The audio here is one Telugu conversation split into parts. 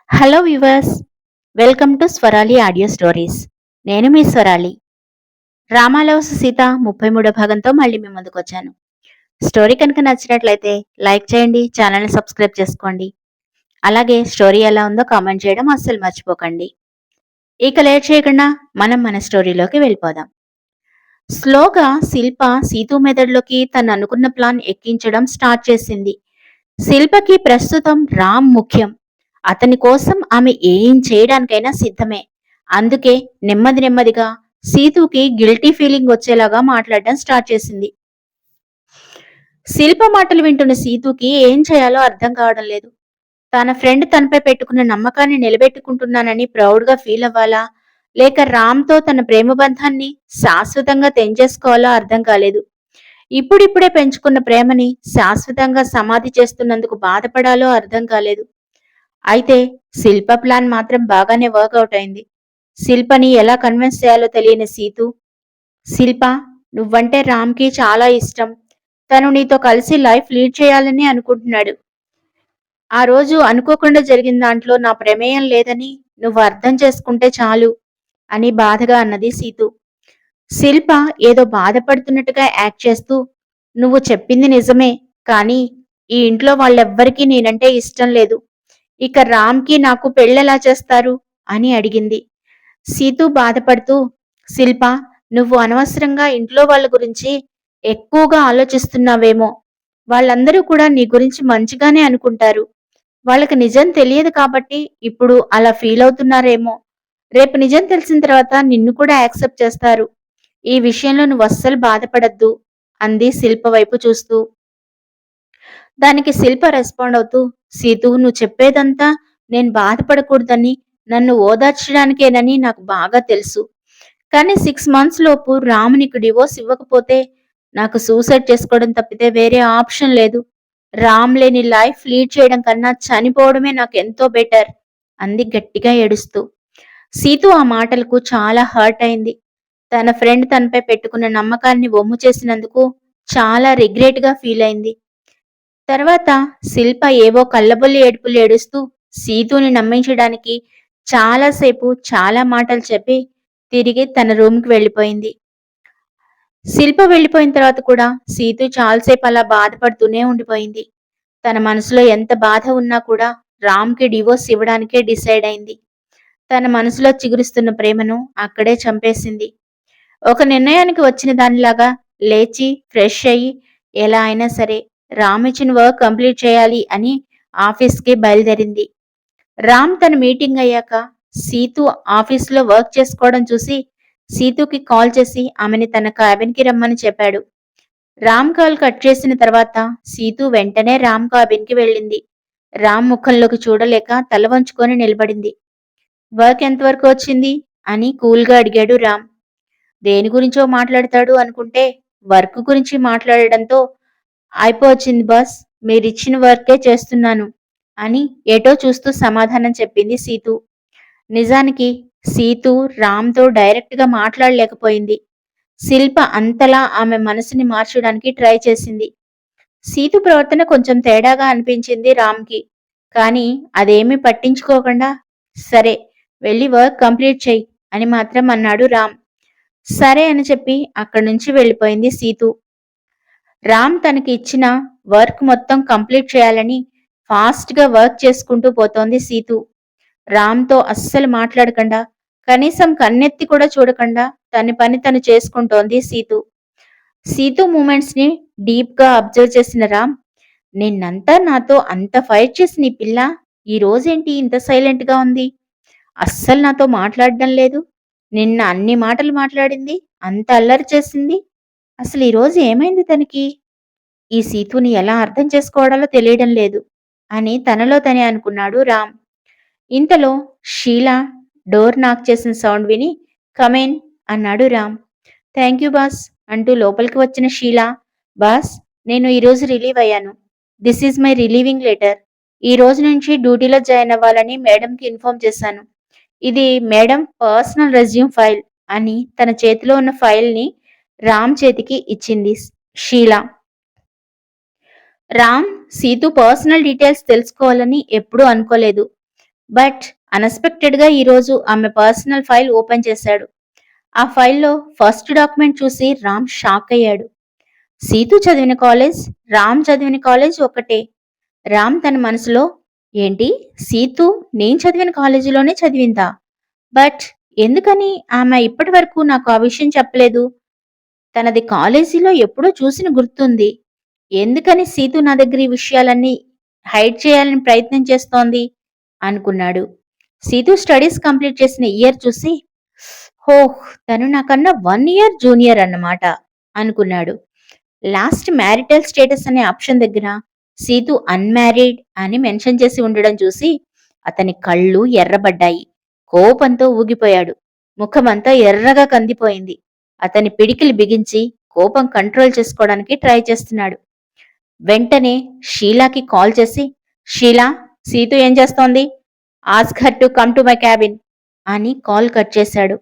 Hello viewers, welcome to Swarali audio stories. నేను మీ స్వరాలి. రామాలవసు సీత 33 భాగంతో మళ్ళీ మీ ముందుకొచ్చాను. స్టోరీ కనుక నచ్చినట్లయితే లైక్ చేయండి, ఛానల్ని సబ్స్క్రైబ్ చేసుకోండి. అలాగే స్టోరీ ఎలా ఉందో కామెంట్ చేయడం అస్సలు మర్చిపోకండి. ఇక లేట్ చేయకుండా మనం మన స్టోరీలోకి వెళ్ళిపోదాం. స్లోగా శిల్ప సీతు మెదడులోకి తను అనుకున్న ప్లాన్ ఎక్కించడం స్టార్ట్ చేసింది. శిల్పకి ప్రస్తుతం రామ్ ముఖ్యం. అతని కోసం ఆమె ఏం చేయడానికైనా సిద్ధమే. అందుకే నెమ్మది నెమ్మదిగా సీతుకి గిల్టీ ఫీలింగ్ వచ్చేలాగా మాట్లాడడం స్టార్ట్ చేసింది. శిల్ప మాటలు వింటున్న సీతుకి ఏం చేయాలో అర్థం కావడం లేదు. తన ఫ్రెండ్ తనపై పెట్టుకున్న నమ్మకాన్ని నిలబెట్టుకుంటున్నానని ప్రౌడ్గా ఫీల్ అవ్వాలా, లేక రామ్తో తన ప్రేమ బంధాన్ని శాశ్వతంగా తెంచేసుకోవాలో అర్థం కాలేదు. ఇప్పుడిప్పుడే పెంచుకున్న ప్రేమని శాశ్వతంగా సమాధి చేస్తున్నందుకు బాధపడాలో అర్థం కాలేదు. అయితే శిల్ప ప్లాన్ మాత్రం బాగానే వర్కౌట్ అయింది. శిల్పని ఎలా కన్విన్స్ చేయాలో తెలియని సీతు, శిల్ప, నువ్వంటే రామ్కి చాలా ఇష్టం. తను నీతో కలిసి లైఫ్ లీడ్ చేయాలని అనుకుంటున్నాడు. ఆ రోజు అనుకోకుండా జరిగిన దాంట్లో నా ప్రమేయం లేదని నువ్వు అర్థం చేసుకుంటే చాలు అని బాధగా అన్నది సీతు. శిల్ప ఏదో బాధపడుతున్నట్టుగా యాక్ట్ చేస్తూ, నువ్వు చెప్పింది నిజమే, కానీ ఈ ఇంట్లో వాళ్ళెవ్వరికీ నేనంటే ఇష్టం లేదు. ఇక రామ్కి నాకు పెళ్ళెలా చేస్తారు అని అడిగింది. సీతు బాధపడుతూ, శిల్ప, నువ్వు అనవసరంగా ఇంట్లో వాళ్ళ గురించి ఎక్కువగా ఆలోచిస్తున్నావేమో. వాళ్ళందరూ కూడా నీ గురించి మంచిగానే అనుకుంటారు. వాళ్ళకి నిజం తెలియదు కాబట్టి ఇప్పుడు అలా ఫీల్ అవుతున్నారేమో. రేపు నిజం తెలిసిన తర్వాత నిన్ను కూడా యాక్సెప్ట్ చేస్తారు. ఈ విషయంలో నువ్వు అస్సలు బాధపడద్దు అంది శిల్ప వైపు చూస్తూ. దానికి శిల్ప రెస్పాండ్ అవుతూ, సీతు, నువ్వు చెప్పేదంతా నేను బాధపడకూడదని, నన్ను ఓదార్చడానికేనని నాకు బాగా తెలుసు. కానీ 6 మంత్స్ లోపు రామునికి డివోర్స్ ఇవ్వకపోతే నాకు సూసైడ్ చేసుకోవడం తప్పితే వేరే ఆప్షన్ లేదు. రామ్ లేని లైఫ్ లీడ్ చేయడం కన్నా చనిపోవడమే నాకు ఎంతో బెటర్ అంది గట్టిగా ఏడుస్తూ. సీతు ఆ మాటలకు చాలా హర్ట్ అయింది. తన ఫ్రెండ్ తనపై పెట్టుకున్న నమ్మకాన్ని వమ్ము చేసినందుకు చాలా రిగ్రెట్ గా ఫీల్ అయింది. తర్వాత శిల్ప ఏవో కళ్ళబొల్లి ఏడుపులు ఏడుస్తూ సీతుని నమ్మించడానికి చాలాసేపు చాలా మాటలు చెప్పి తిరిగి తన రూమ్కి వెళ్ళిపోయింది. శిల్ప వెళ్ళిపోయిన తర్వాత కూడా సీతు చాలాసేపు అలా బాధపడుతూనే ఉండిపోయింది. తన మనసులో ఎంత బాధ ఉన్నా కూడా రామ్కి డివోర్స్ ఇవ్వడానికే డిసైడ్ అయింది. తన మనసులో చిగురిస్తున్న ప్రేమను అక్కడే చంపేసింది. ఒక నిర్ణయానికి వచ్చిన దానిలాగా లేచి ఫ్రెష్ అయ్యి ఎలా అయినా సరే రామ్ ఇచ్చిన వర్క్ కంప్లీట్ చేయాలి అని ఆఫీస్కి బయలుదేరింది. రామ్ తన మీటింగ్ అయ్యాక సీతు ఆఫీస్లో వర్క్ చేసుకోవడం చూసి సీతుకి కాల్ చేసి ఆమెని తన క్యాబిన్కి రమ్మని చెప్పాడు. రామ్ కాల్ కట్ చేసిన తర్వాత సీతు వెంటనే రామ్ క్యాబిన్కి వెళ్ళింది. రామ్ ముఖంలోకి చూడలేక తల వంచుకొని నిలబడింది. వర్క్ ఎంతవరకు వచ్చింది అని కూల్గా అడిగాడు రామ్. దేని గురించో మాట్లాడతాడు అనుకుంటే వర్క్ గురించి మాట్లాడడంతో అయిపోవచ్చింది బాస్, మీరిచ్చిన వర్కే చేస్తున్నాను అని ఏటో చూస్తూ సమాధానం చెప్పింది సీతు. నిజానికి సీతు రామ్తో డైరెక్ట్గా మాట్లాడలేకపోయింది. శిల్ప అంతలా ఆమె మనసుని మార్చడానికి ట్రై చేసింది. సీతు ప్రవర్తన కొంచెం తేడాగా అనిపించింది రామ్కి. కానీ అదేమీ పట్టించుకోకుండా సరే వెళ్ళి వర్క్ కంప్లీట్ చెయ్యి అని మాత్రం అన్నాడు రామ్. సరే అని చెప్పి అక్కడి నుంచి వెళ్ళిపోయింది సీతు. రామ్ తనకి ఇచ్చిన వర్క్ మొత్తం కంప్లీట్ చేయాలని ఫాస్ట్గా వర్క్ చేసుకుంటూ పోతోంది సీతు. రామ్తో అస్సలు మాట్లాడకుండా, కనీసం కన్నెత్తి కూడా చూడకుండా తన పని తను చేసుకుంటోంది సీతు. సీతు మూమెంట్స్ని డీప్గా అబ్జర్వ్ చేసిన రామ్, నిన్నంతా నాతో అంత ఫైట్ చేసిన ఈ పిల్ల ఈ రోజేంటి ఇంత సైలెంట్గా ఉంది? అస్సలు నాతో మాట్లాడడం లేదు. నిన్న అన్ని మాటలు మాట్లాడింది, అంత అల్లరి చేసింది. అసలు ఈరోజు ఏమైంది తనకి? ఈ సీతుని ఎలా అర్థం చేసుకోవడాలో తెలియడం లేదు అని తనలో తనే అనుకున్నాడు రామ్. ఇంతలో షీలా డోర్ నాక్ చేసిన సౌండ్ విని కమేన్ అన్నాడు రామ్. థ్యాంక్ యూ బాస్ అంటూ లోపలికి వచ్చిన షీలా, బాస్, నేను ఈరోజు రిలీవ్ అయ్యాను. This is my relieving letter. ఈ రోజు నుంచి డ్యూటీలో జాయిన్ అవ్వాలని మేడంకి ఇన్ఫార్మ్ చేశాను. ఇది మేడం పర్సనల్ రెజ్యూమ్ ఫైల్ అని తన చేతిలో ఉన్న ఫైల్ని రామ్ చేతికి ఇచ్చింది షీలా. రామ్ సీతు పర్సనల్ డీటెయిల్స్ తెలుసుకోవాలని ఎప్పుడూ అనుకోలేదు. బట్ అన్‌ఎక్స్‌పెక్టెడ్‌గా ఈరోజు ఆమె పర్సనల్ ఫైల్ ఓపెన్ చేశాడు. ఆ ఫైల్‌లో ఫస్ట్ డాక్యుమెంట్ చూసి రామ్ షాకయ్యాడు. సీతు చదివిన కాలేజ్, రామ్ చదివిన కాలేజ్ ఒకటే. రామ్ తన మనసులో ఏంటి సీతు నేను చదివిన కాలేజీలోనే చదివిందా? బట్ ఎందుకని ఆమె ఇప్పటివరకు నాకు ఆ విషయం చెప్పలేదు? తనది కాలేజీలో ఎప్పుడో చూసిన గుర్తుంది. ఎందుకని సీతు నా దగ్గర ఈ విషయాలన్నీ హైడ్ చేయాలని ప్రయత్నం చేస్తోంది? అనుకున్నాడు. సీతు స్టడీస్ కంప్లీట్ చేసిన ఇయర్ చూసి, ఓహ్! తను నాకన్నా 1 ఇయర్ జూనియర్ అన్నమాట అనుకున్నాడు. లాస్ట్ మ్యారిటల్ స్టేటస్ అనే ఆప్షన్ దగ్గర సీతు అన్‌మ్యారీడ్ అని మెన్షన్ చేసి ఉండడం చూసి అతని కళ్ళు ఎర్రబడ్డాయి. కోపంతో ఊగిపోయాడు. ముఖమంతా ఎర్రగా కందిపోయింది. అతని పిడికిలి బిగించి కోపం కంట్రోల్ చేసుకోవడానికి ట్రై చేస్తున్నాడు. వెంటనే షీలాకి కాల్ చేసి, షీలా, సీతు ఏం చేస్తోంది? Ask her to come to my cabin అని కాల్ కట్ చేశాడు.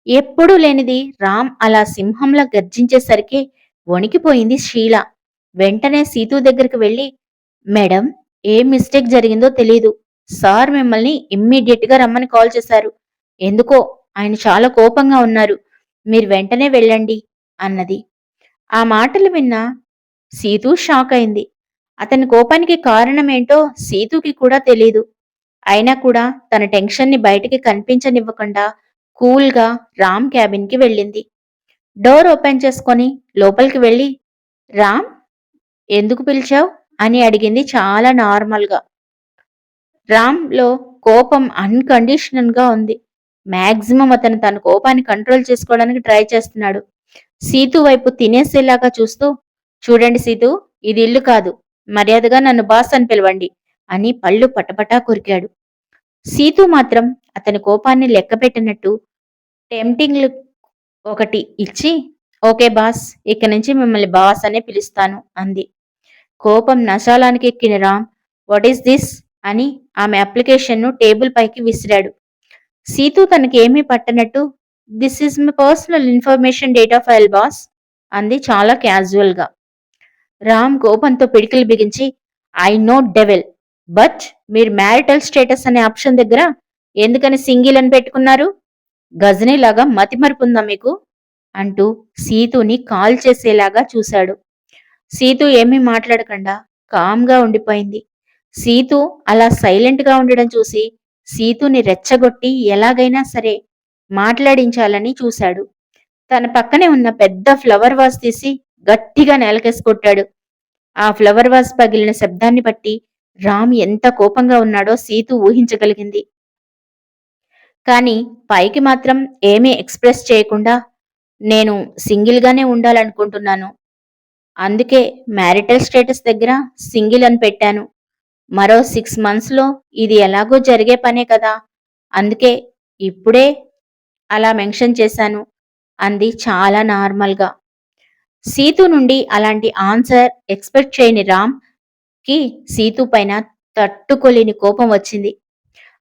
ఎప్పుడూ లేనిది రామ్ అలా సింహంలా గర్జించేసరికి వణికిపోయింది షీల. వెంటనే సీతు దగ్గరికి వెళ్లి, మేడం, ఏం మిస్టేక్ జరిగిందో తెలీదు. సార్ మిమ్మల్ని ఇమ్మీడియట్ గా రమ్మని కాల్ చేశారు. ఎందుకో ఆయన చాలా కోపంగా ఉన్నారు. మీరు వెంటనే వెళ్ళండి అన్నది. ఆ మాటలు విన్న సీతు షాక్ అయింది. అతని కోపానికి కారణమేంటో సీతుకి కూడా తెలీదు. అయినా కూడా తన టెన్షన్ని బయటికి కనిపించనివ్వకుండా కూల్‌గా రామ్ క్యాబిన్‌కి వెళ్ళింది. డోర్ ఓపెన్ చేసుకొని లోపలికి వెళ్ళి, రామ్, ఎందుకు పిలిచావు? అని అడిగింది చాలా నార్మల్‌గా. రామ్‌లో కోపం అన్‌కండిషనల్‌గా ఉంది. మాక్సిమం అతను తన కోపాన్ని కంట్రోల్ చేసుకోవడానికి ట్రై చేస్తున్నాడు. సీతు వైపు తినేసేలాగా చూస్తూ, చూడండి సీతు, ఇది ఇల్లు కాదు. మర్యాదగా నన్ను బాస్ అని పిలవండి అని పళ్ళు పటపటా కొరికాడు. సీతు మాత్రం అతని కోపాన్ని లెక్కపెట్టినట్టు టెంప్టింగ్ లుక్ ఒకటి ఇచ్చి, ఓకే బాస్, ఇక నుంచి మిమ్మల్ని బాస్ అనే పిలుస్తాను అంది. కోపం నశాలానికి ఎక్కిన రామ్, వాట్ ఈస్ దిస్ అని ఆమె అప్లికేషన్ను టేబుల్ పైకి విసిరాడు. సీతు తనకేమీ పట్టనట్టు, this is my personal information data file boss అంది చాలా క్యాజువల్‌గా. రామ్ కోపంతో పిడికిలి బిగించి, ఐ నో డెవిల్, బట్ మీరు మ్యారిటల్ స్టేటస్ అనే ఆప్షన్ దగ్గర ఎందుకని సింగిల్ అని పెట్టుకున్నారు? గజనీలాగా మతిమరుపుందా మీకు? అంటూ సీతుని కాల్ చేసేలాగా చూశాడు. సీతు ఏమీ మాట్లాడకుండా కామ్‌గా ఉండిపోయింది. సీతు అలా సైలెంట్‌గా ఉండడం చూసి సీతుని రెచ్చగొట్టి ఎలాగైనా సరే మాట్లాడించాలని చూశాడు. తన పక్కనే ఉన్న పెద్ద ఫ్లవర్ వాస్ తీసి గట్టిగా నేలకేసి కొట్టాడు. ఆ ఫ్లవర్ వాస్ పగిలిన శబ్దాన్ని బట్టి రామ్ ఎంత కోపంగా ఉన్నాడో సీతు ఊహించగలిగింది. కానీ పైకి మాత్రం ఏమీ ఎక్స్‌ప్రెస్ చేయకుండా, నేను సింగిల్‌గానే ఉండాలనుకుంటున్నాను. అందుకే మ్యారిటల్ స్టేటస్ దగ్గర సింగిల్ అని పెట్టాను. మరో 6 మంత్స్‌లో ఇది ఎలాగో జరిగే పనే కదా! అందుకే ఇప్పుడే అలా మెన్షన్ చేశాను అంది చాలా నార్మల్‌గా. సీతు నుండి అలాంటి ఆన్సర్ ఎక్స్‌పెక్ట్ చేయని రామ్‌కి సీతు పైన తట్టుకోలేని కోపం వచ్చింది.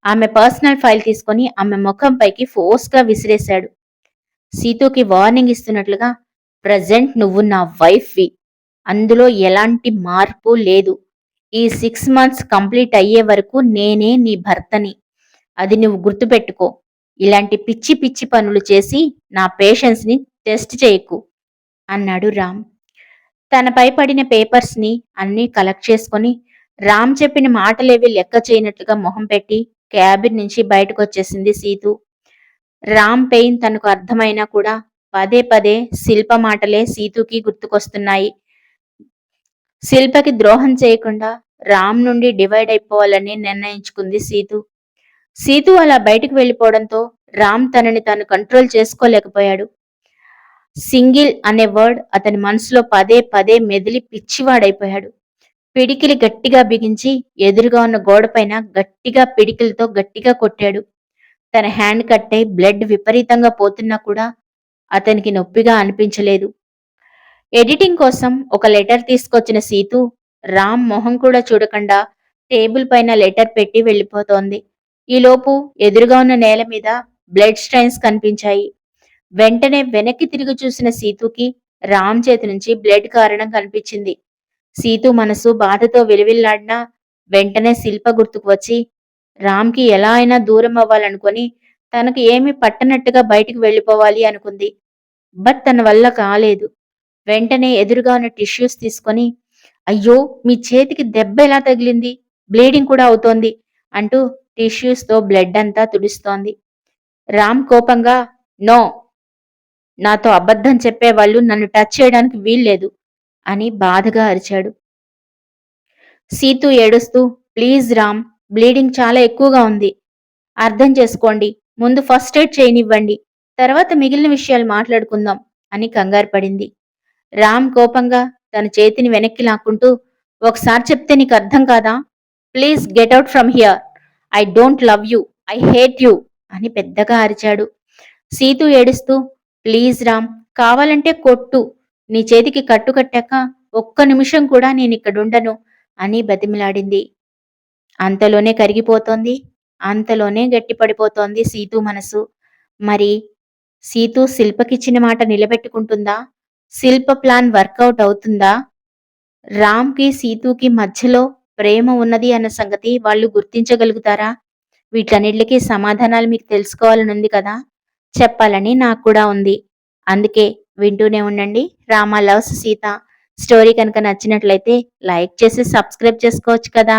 ఆమె పర్సనల్ ఫైల్ తీసుకొని ఆమె ముఖంపైకి ఫోర్స్‌గా విసిరేశాడు. సీతుకి వార్నింగ్ ఇస్తున్నట్లుగా, ప్రెజెంట్ నువ్వు నా వైఫ్‌వి. అందులో ఎలాంటి మార్పు లేదు. ఈ 6 మంత్స్ కంప్లీట్ అయ్యే వరకు నేనే నీ భర్తని. అది నువ్వు గుర్తుపెట్టుకో. ఇలాంటి పిచ్చి పిచ్చి పనులు చేసి నా పేషెన్స్‌ని టెస్ట్ చేయకు అన్నాడు రామ్. తనపై పడిన పేపర్స్‌ని అన్నీ కలెక్ట్ చేసుకొని రామ్ చెప్పిన మాటలేవి లెక్క చేయనట్లుగా మొహం పెట్టి క్యాబిన్ నుంచి బయటకొచ్చేసింది సీతు. రామ్ పెయిన్ తనకు అర్థమైనా కూడా పదే పదే శిల్ప మాటలే సీతుకి గుర్తుకొస్తున్నాయి. శిల్పకి ద్రోహం చేయకుండా రామ్ నుండి డివైడ్ అయిపోవాలని నిర్ణయించుకుంది సీతు. సీతు అలా బయటకు వెళ్ళిపోవడంతో రామ్ తనని తాను కంట్రోల్ చేసుకోలేకపోయాడు. సింగిల్ అనే వర్డ్ అతని మనసులో పదే పదే మెదిలి పిచ్చివాడైపోయాడు. పిడికిలి గట్టిగా బిగించి ఎదురుగా ఉన్న గోడపైన గట్టిగా పిడికిలితో గట్టిగా కొట్టాడు. తన హ్యాండ్ కట్టై బ్లడ్ విపరీతంగా పోతున్నా కూడా అతనికి నొప్పిగా అనిపించలేదు. ఎడిటింగ్ కోసం ఒక లెటర్ తీసుకొచ్చిన సీతు రామ్ మొహం కూడా చూడకుండా టేబుల్ పైన లెటర్ పెట్టి వెళ్ళిపోతోంది. ఈలోపు ఎదురుగా ఉన్న నేల మీద బ్లడ్ స్ట్రైన్స్ కనిపించాయి. వెంటనే వెనక్కి తిరిగి చూసిన సీతుకి రామ్ చేతి నుంచి బ్లడ్ కారడం కనిపించింది. సీతు మనసు బాధతో విలవిల్లాడినా వెంటనే శిల్ప గుర్తుకు వచ్చి, రామ్‌కి ఎలా అయినా దూరం అవ్వాలనుకొని తనకు ఏమీ పట్టనట్టుగా బయటికి వెళ్ళిపోవాలి అనుకుంది. బట్ తన వల్ల కాలేదు. వెంటనే ఎదురుగా ఉన్న టిష్యూస్ తీసుకొని, "అయ్యో! మీ చేతికి దెబ్బ ఎలా తగిలింది? బ్లీడింగ్ కూడా అవుతోంది" అంటూ టిష్యూస్‌తో బ్లడ్ అంతా తుడుస్తోంది. రామ్ కోపంగా, "నో! నాతో అబద్ధం చెప్పేవాళ్ళు నన్ను టచ్ చేయడానికి వీల్లేదు" అని బాధగా అరిచాడు. సీతు ఏడుస్తూ, "ప్లీజ్ రామ్, బ్లీడింగ్ చాలా ఎక్కువగా ఉంది. అర్థం చేసుకోండి. ముందు ఫస్ట్ ఎయిడ్ చేయనివ్వండి. తర్వాత మిగిలిన విషయాలు మాట్లాడుకుందాం" అని కంగారు పడింది. రామ్ కోపంగా తన చేతిని వెనక్కి లాక్కుంటూ, "ఒకసారి చెప్తే నీకు అర్థం కాదా? Please get out from here. I don't love you. I hate you" అని పెద్దగా అరిచాడు. సీతు ఏడుస్తూ, "ప్లీజ్ రామ్, కావాలంటే కొట్టు. నీ చేతికి కట్టు కట్టాక ఒక్క నిమిషం కూడా నేనిక్కడుండను" అని బతిమిలాడింది. అంతలోనే కరిగిపోతోంది. అంతలోనే గట్టిపడిపోతోంది సీతు మనసు. మరి సీతు శిల్పకిచ్చిన మాట నిలబెట్టుకుంటుందా? శిల్ప ప్లాన్ వర్కౌట్ అవుతుందా? రామ్‌కి, సీతూకి మధ్యలో ప్రేమ ఉన్నది అన్న సంగతి వాళ్ళు గుర్తించగలుగుతారా? వీటన్నిటికి సమాధానాలు మీకు తెలుసుకోవాలనుంది కదా! చెప్పాలని నాకు కూడా ఉంది. అందుకే వింటూనే ఉండండి 'రామ లవ్స్ సీత'. స్టోరీ కనుక నచ్చినట్లయితే లైక్ చేసి సబ్స్క్రైబ్ చేసుకోవచ్చు కదా!